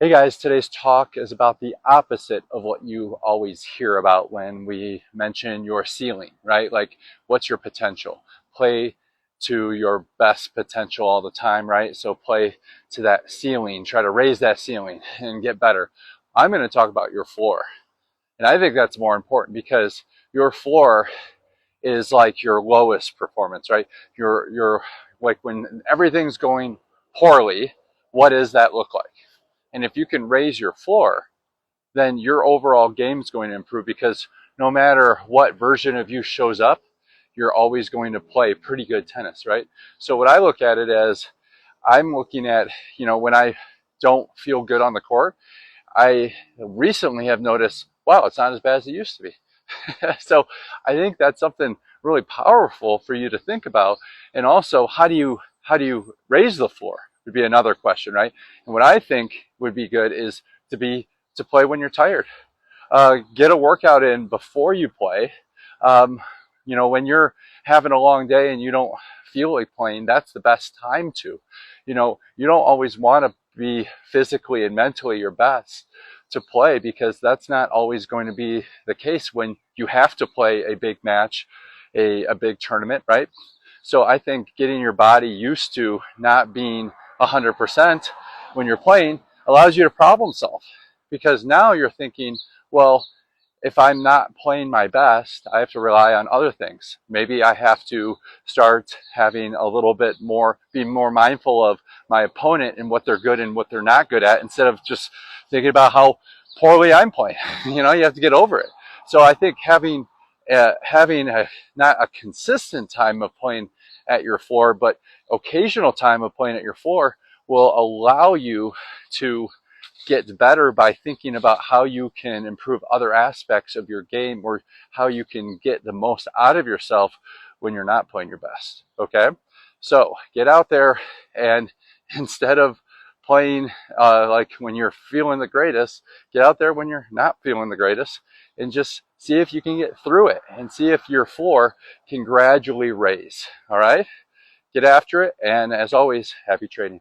Hey guys, today's talk is about the opposite of what you always hear about when we mention your ceiling, right? Like, what's your potential? Play to your best potential all the time, right? So play to that ceiling, try to raise that ceiling and get better. I'm going to talk about your floor. And I think that's more important because your floor is like your lowest performance, right? Your like when everything's going poorly, what does that look like? And if you can raise your floor, then your overall game is going to improve because no matter what version of you shows up, you're always going to play pretty good tennis, right? So what I look at it as, I'm looking at, when I don't feel good on the court, I recently have noticed, wow, it's not as bad as it used to be. So I think that's something really powerful for you to think about. And also, how do you raise the floor would be another question, right? And what I think would be good is to play when you're tired. Get a workout in before you play. Um, when you're having a long day and you don't feel like playing, that's the best time to. You don't always want to be physically and mentally your best to play because that's not always going to be the case when you have to play a big match, a big tournament, right? So I think getting your body used to not being 100% when you're playing allows you to problem solve because now you're thinking, well, if I'm not playing my best, I have to rely on other things. Maybe I have to start having a little bit more, be more mindful of my opponent and what they're good and what they're not good at instead of just thinking about how poorly I'm playing. You have to get over it. So I think having not a consistent time of playing at your floor, but occasional time of playing at your floor will allow you to get better by thinking about how you can improve other aspects of your game or how you can get the most out of yourself when you're not playing your best. Okay? So get out there and instead of playing like when you're feeling the greatest, get out there when you're not feeling the greatest and just see if you can get through it and see if your floor can gradually raise. All right? Get after it. And as always, happy trading.